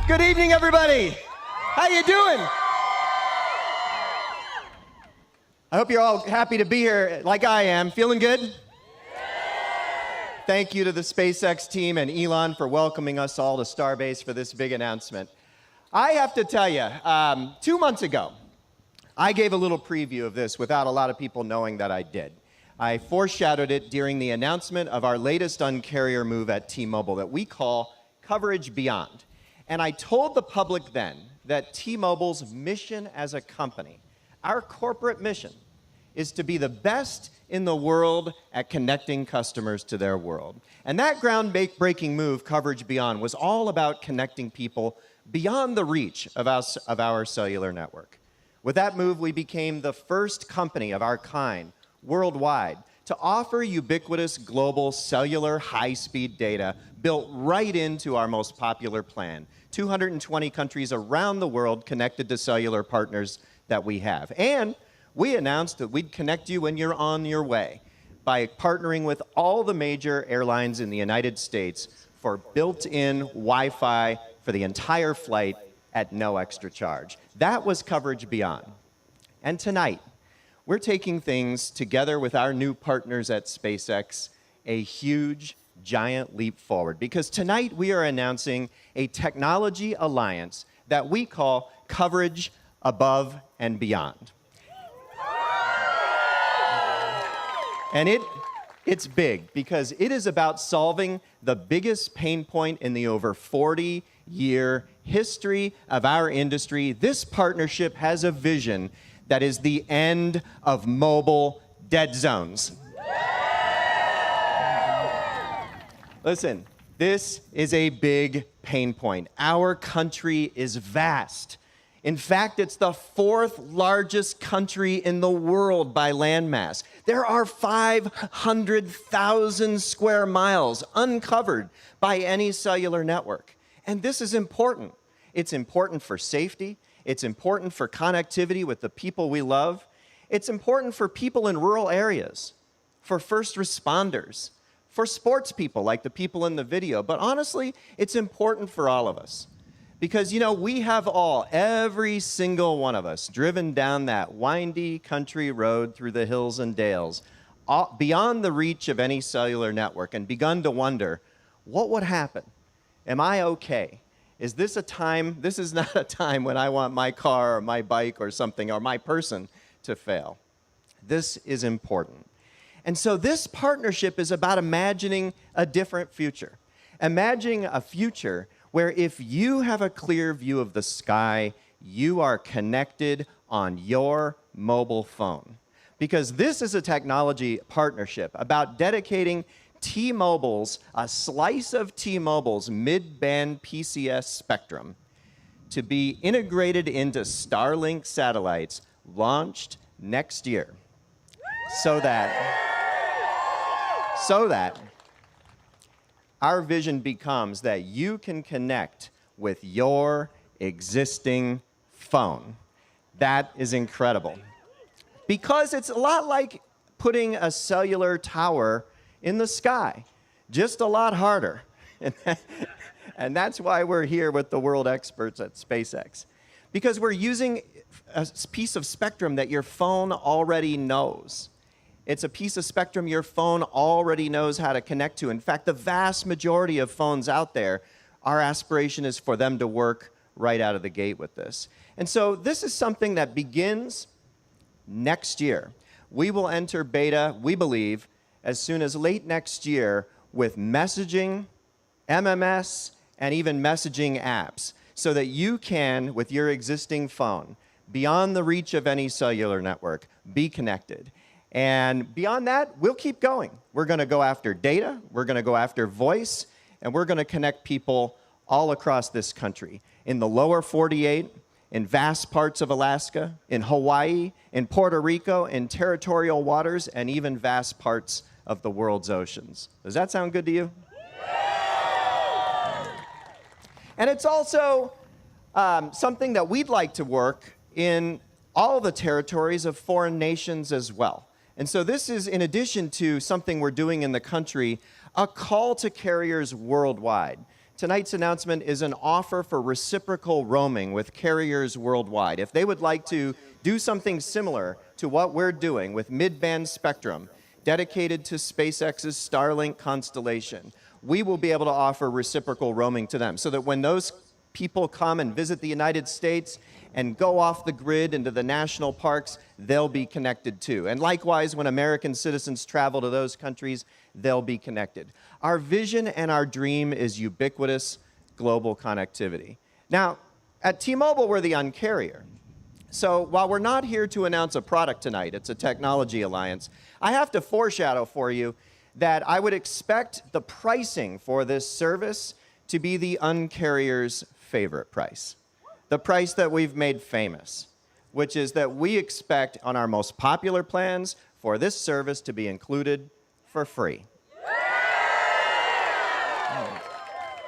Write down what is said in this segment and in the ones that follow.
Good evening, everybody. How you doing? I hope you're all happy to be here like I am. Feeling good? Thank you to the SpaceX team and Elon for welcoming us all to Starbase for this big announcement. I have to tell you, 2 months ago, I gave a little preview of this without a lot of people knowing that I did. I foreshadowed it during the announcement of our latest Un-carrier move at T-Mobile that we call Coverage Beyond. And I told the public then that T-Mobile's mission as a company, our corporate mission, is to be the best in the world at connecting customers to their world. And that groundbreaking move, Coverage Beyond, was all about connecting people beyond the reach of our cellular network. With that move, we became the first company of our kind worldwide to offer ubiquitous global cellular high-speed data built right into our most popular plan. 220 countries around the world connected to cellular partners that we have. And we announced that we'd connect you when you're on your way by partnering with all the major airlines in the United States for built-in Wi-Fi for the entire flight at no extra charge. That was Coverage Beyond. And tonight, we're taking things together with our new partners at SpaceX, a huge, giant leap forward. Because tonight we are announcing a technology alliance that we call Coverage Above and Beyond. And it's big because it is about solving the biggest pain point in the over 40-year history of our industry. This partnership has a vision that is the end of mobile dead zones. Listen, this is a big pain point. Our country is vast. In fact, it's the 4th largest country in the world by landmass. There are 500,000 square miles uncovered by any cellular network. And this is important. It's important for safety. It's important for connectivity with the people we love. It's important for people in rural areas, for first responders, for sports people like the people in the video. But honestly, it's important for all of us. Because, you know, we have every single one of us, driven down that windy country road through the hills and dales, beyond the reach of any cellular network, and begun to wonder, what would happen? Am I okay? Is this a time? This is not a time when I want my car or my bike or something or my person to fail. This is important. And so this partnership is about imagining a different future. Imagining a future where if you have a clear view of the sky, you are connected on your mobile phone. Because this is a technology partnership about dedicating a slice of T-Mobile's mid-band PCS spectrum to be integrated into Starlink satellites launched next year. So that our vision becomes that you can connect with your existing phone. That is incredible. Because it's a lot like putting a cellular tower in the sky, just a lot harder. And that's why we're here with the world experts at SpaceX. Because we're using a piece of spectrum that your phone already knows. It's a piece of spectrum your phone already knows how to connect to. In fact, the vast majority of phones out there, our aspiration is for them to work right out of the gate with this. And so this is something that begins next year. We will enter beta, we believe, as soon as late next year with messaging, MMS, and even messaging apps, so that you can, with your existing phone, beyond the reach of any cellular network, be connected. And beyond that, we'll keep going. We're going to go after data, we're going to go after voice, and we're going to connect people all across this country, in the lower 48, in vast parts of Alaska, in Hawaii, in Puerto Rico, in territorial waters, and even vast parts of the world's oceans. Does that sound good to you? And it's also something that we'd like to work in all the territories of foreign nations as well. And so this is, in addition to something we're doing in the country, a call to carriers worldwide tonight's announcement is an offer for reciprocal roaming with carriers worldwide. If they would like to do something similar to what we're doing with mid-band spectrum dedicated to SpaceX's Starlink constellation, we will be able to offer reciprocal roaming to them so that when those people come and visit the United States and go off the grid into the national parks, they'll be connected too. And likewise, when American citizens travel to those countries, they'll be connected. Our vision and our dream is ubiquitous global connectivity. Now, at T-Mobile, we're the Un-carrier. So while we're not here to announce a product tonight, it's a technology alliance, I have to foreshadow for you that I would expect the pricing for this service to be the Un-carrier's favorite price. The price that we've made famous, which is that we expect on our most popular plans for this service to be included for free.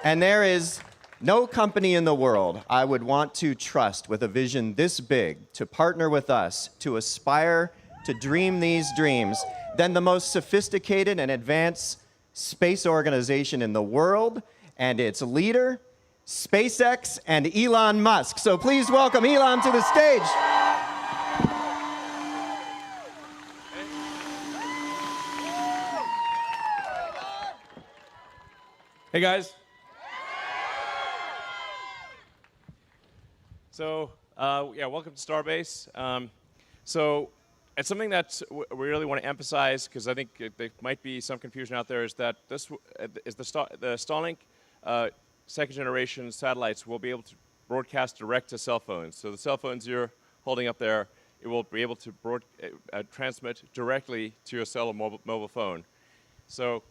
And there is no company in the world I would want to trust with a vision this big to partner with us to aspire to dream these dreams than the most sophisticated and advanced space organization in the world and its leader, SpaceX and Elon Musk. So please welcome Elon to the stage. Hey guys. So yeah, welcome to Starbase. So it's something that we really want to emphasize because I think there might be some confusion out there. Is that this is the Starlink second generation satellites will be able to broadcast direct to cell phones. So the cell phones you're holding up there, it will be able to transmit directly to your cell or mobile phone. So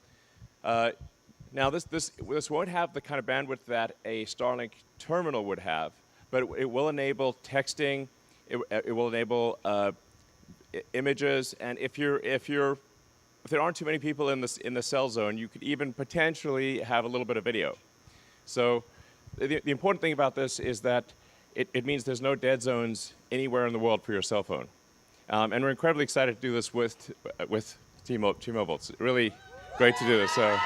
now this won't have the kind of bandwidth that a Starlink terminal would have, but it will enable texting. It will enable images, and if there aren't too many people in the cell zone, you could even potentially have a little bit of video. So the important thing about this is that it means there's no dead zones anywhere in the world for your cell phone, and we're incredibly excited to do this with T-Mobile. It's really great to do this. So.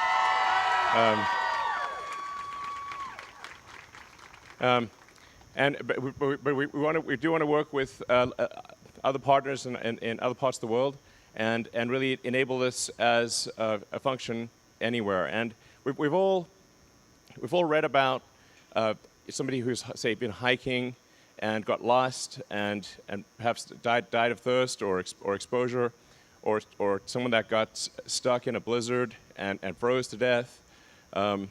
But we do want to work with other partners in other parts of the world, and really enable this as a function anywhere. And we've all read about somebody who's, say, been hiking and got lost and perhaps died of thirst or exposure, or someone that got stuck in a blizzard and froze to death. You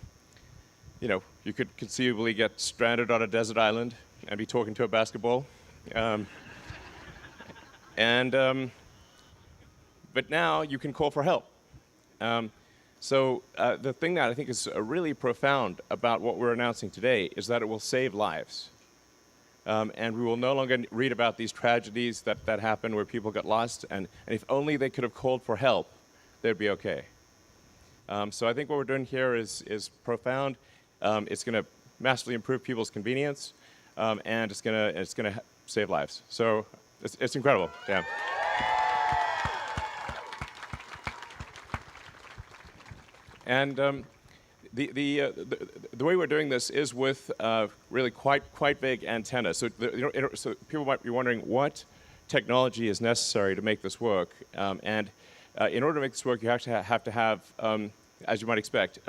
know, you could conceivably get stranded on a desert island and be talking to a basketball. But now you can call for help. So the thing that I think is really profound about what we're announcing today is that it will save lives. And we will no longer read about these tragedies that happen where people got lost, and if only they could have called for help, they'd be okay. So I think what we're doing here is profound. It's going to massively improve people's convenience, and it's going to save lives. So it's incredible. Yeah. And the way we're doing this is with really quite big antennas. So so people might be wondering what technology is necessary to make this work. And in order to make this work, you have to have as you might expect,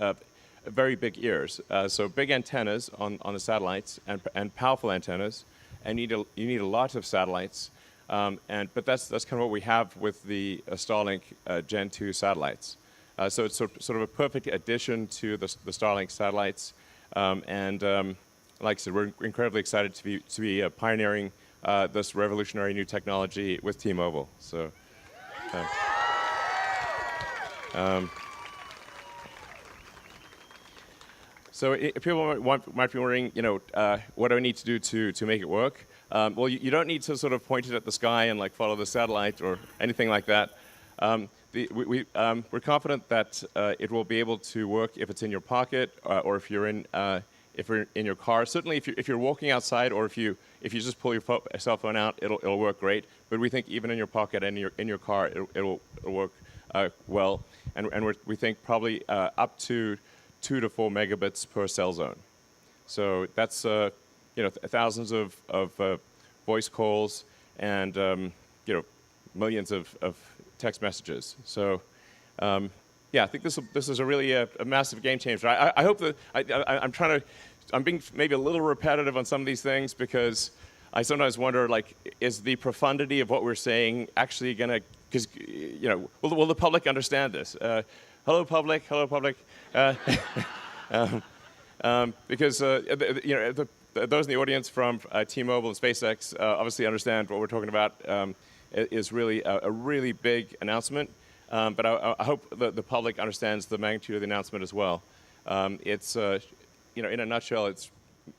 very big ears. So big antennas on the satellites and powerful antennas, and you need a lot of satellites. But that's kind of what we have with the Starlink Gen 2 satellites. So it's sort of a perfect addition to the Starlink satellites. Like I said, we're incredibly excited to be pioneering this revolutionary new technology with T-Mobile. So. So if people might be wondering, what do I need to do to make it work? Well, you don't need to sort of point it at the sky and like follow the satellite or anything like that. We're confident that it will be able to work if it's in your pocket or if you're in your car. Certainly, if you're walking outside or if you just pull your cell phone out, it'll work great. But we think even in your pocket and in your car, it'll work well. And we think probably up to 2 to 4 megabits per cell zone. So that's thousands of voice calls and millions of text messages. So yeah, I think this is a really a massive game changer. I hope that I'm being maybe a little repetitive on some of these things because I sometimes wonder, like, is the profundity of what we're saying actually going to, because, will the public understand this? Hello, public. Hello, public. Because those in the audience from T-Mobile and SpaceX obviously understand what we're talking about is really a really big announcement. But I hope the public understands the magnitude of the announcement as well. It's in a nutshell, it's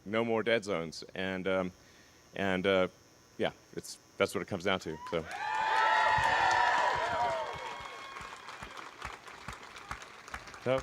no more dead zones, and yeah, that's what it comes down to. So